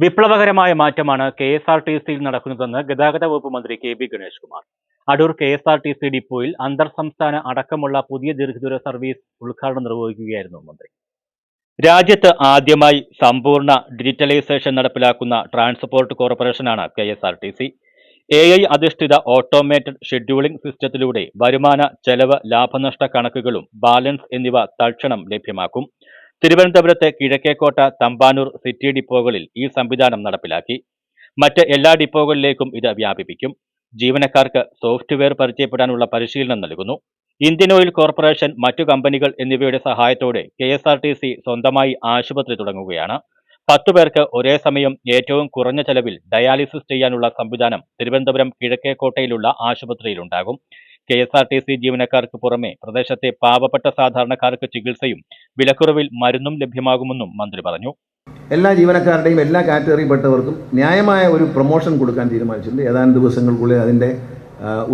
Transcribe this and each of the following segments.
വിപ്ലവകരമായ മാറ്റമാണ് കെ.എസ്.ആർ.ടി.സിയിൽ നടക്കുന്നതെന്ന് ഗതാഗത വകുപ്പ് മന്ത്രി കെ.ബി. ഗണേഷ് കുമാർ. അടൂർ കെ.എസ്.ആർ.ടി.സി ഡിപ്പോയിൽ അന്തർസംസ്ഥാന അടക്കമുള്ള പുതിയ ദീർഘദൂര സർവീസ് ഉദ്ഘാടനം നിർവഹിക്കുകയായിരുന്നു മന്ത്രി. രാജ്യത്ത് ആദ്യമായി സമ്പൂർണ്ണ ഡിജിറ്റലൈസേഷൻ നടപ്പിലാക്കുന്ന ട്രാൻസ്പോർട്ട് കോർപ്പറേഷനാണ് കെ.എസ്.ആർ.ടി.സി. AI അധിഷ്ഠിത ഓട്ടോമേറ്റഡ് ഷെഡ്യൂളിംഗ് സിസ്റ്റത്തിലൂടെ വരുമാന, ചെലവ്, ലാഭനഷ്ട കണക്കുകളും ബാലൻസ് എന്നിവ തൽക്ഷണം ലഭ്യമാക്കും. തിരുവനന്തപുരത്തെ കിഴക്കേക്കോട്ട, തമ്പാനൂർ സിറ്റി ഡിപ്പോകളിൽ ഈ സംവിധാനം നടപ്പിലാക്കി. മറ്റ് എല്ലാ ഡിപ്പോകളിലേക്കും ഇത് വ്യാപിപ്പിക്കും. ജീവനക്കാർക്ക് സോഫ്റ്റ്വെയർ പരിചയപ്പെടാനുള്ള പരിശീലനം നൽകുന്നു. ഇന്ത്യൻ ഓയിൽ കോർപ്പറേഷൻ, മറ്റു കമ്പനികൾ എന്നിവയുടെ സഹായത്തോടെ കെ.എസ്.ആർ.ടി.സി സ്വന്തമായി ആശുപത്രി തുടങ്ങുകയാണ്. 10 പേർക്ക് ഒരേ സമയം ഏറ്റവും കുറഞ്ഞ ചെലവിൽ ഡയാലിസിസ് ചെയ്യാനുള്ള സംവിധാനം തിരുവനന്തപുരം കിഴക്കേക്കോട്ടയിലുള്ള ആശുപത്രിയിലുണ്ടാകും. കെ.എസ്.ആർ.ടി.സി ജീവനക്കാർക്ക് പുറമെ പ്രദേശത്തെ പാവപ്പെട്ട സാധാരണക്കാർക്ക് ചികിത്സയും വിലക്കുറവിൽ മരുന്നും ലഭ്യമാകുമെന്നും മന്ത്രി പറഞ്ഞു. എല്ലാ ജീവനക്കാരുടെയും എല്ലാ കാറ്റഗറിയിൽപ്പെട്ടവർക്കും ന്യായമായ ഒരു പ്രൊമോഷൻ കൊടുക്കാൻ തീരുമാനിച്ചിട്ടുണ്ട്. ഏതാനും ദിവസങ്ങൾക്കുള്ളിൽ അതിൻ്റെ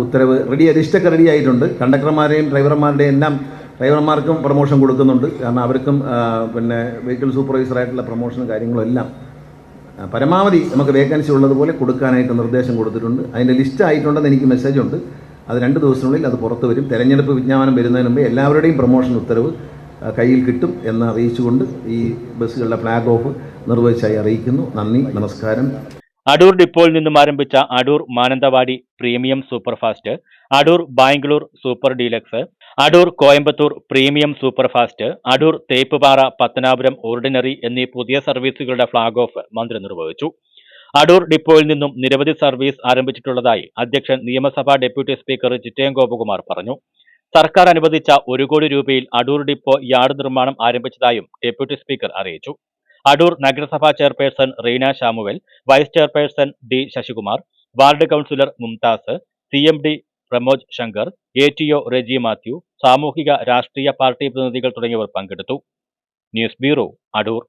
ഉത്തരവ് ലിസ്റ്റൊക്കെ റെഡി ആയിട്ടുണ്ട്. കണ്ടക്ടർമാരെയും ഡ്രൈവർമാരുടെയും എല്ലാം ഡ്രൈവർമാർക്കും പ്രൊമോഷൻ കൊടുക്കുന്നുണ്ട്. കാരണം അവർക്കും വെഹിക്കിൾ സൂപ്പർവൈസറായിട്ടുള്ള പ്രൊമോഷനും കാര്യങ്ങളും എല്ലാം പരമാവധി നമുക്ക് വേക്കൻസി ഉള്ളതുപോലെ കൊടുക്കാനായിട്ട് നിർദ്ദേശം കൊടുത്തിട്ടുണ്ട്. അതിൻ്റെ ലിസ്റ്റ് ആയിട്ടുണ്ടെന്ന് എനിക്ക് മെസ്സേജ് ഉണ്ട്. അത് 2 ദിവസത്തിനുള്ളിൽ അത് പുറത്തു വരും. തെരഞ്ഞെടുപ്പ് വിജ്ഞാപനം വരുന്നതിന് മുമ്പ് എല്ലാവരുടെയും പ്രൊമോഷൻ ഉത്തരവ് കയ്യിൽ കിട്ടും എന്ന് അറിയിച്ചുകൊണ്ട് ഈ ബസ്സുകളുടെ ഫ്ലാഗ് ഓഫ് നിർവഹിച്ചായി അറിയിക്കുന്നു. നന്ദി, നമസ്കാരം. അടൂർ ഡിപ്പോയിൽ നിന്നും ആരംഭിച്ച Adoor Mananthavady premium superfast, Adoor Bangalore super deluxe, Adoor Coimbatore premium superfast, Adoor Theppupara Pathanapuram ordinary എന്നീ പുതിയ സർവീസുകളുടെ ഫ്ളാഗ് ഓഫ് മന്ത്രി നിർവഹിച്ചു. അടൂർ ഡിപ്പോയിൽ നിന്നും നിരവധി സർവീസ് ആരംഭിച്ചിട്ടുള്ളതായി അധ്യക്ഷൻ നിയമസഭാ ഡെപ്യൂട്ടി സ്പീക്കർ ചിറ്റയം ഗോപകുമാർ പറഞ്ഞു. സർക്കാർ അനുവദിച്ച 1 കോടി രൂപയിൽ അടൂർ ഡിപ്പോ യാർഡ് നിർമ്മാണം ആരംഭിച്ചതായും ഡെപ്യൂട്ടി സ്പീക്കർ അറിയിച്ചു. അടൂർ നഗരസഭാ chairperson Reena Samuel, vice chairperson D Sasikumar, ward councillor Mumtaz, CMD Pramod Shankar, ATO Reji Mathew, സാമൂഹിക രാഷ്ട്രീയ പാർട്ടി പ്രതിനിധികൾ തുടങ്ങിയവർ പങ്കെടുത്തു. News bureau, Adoor.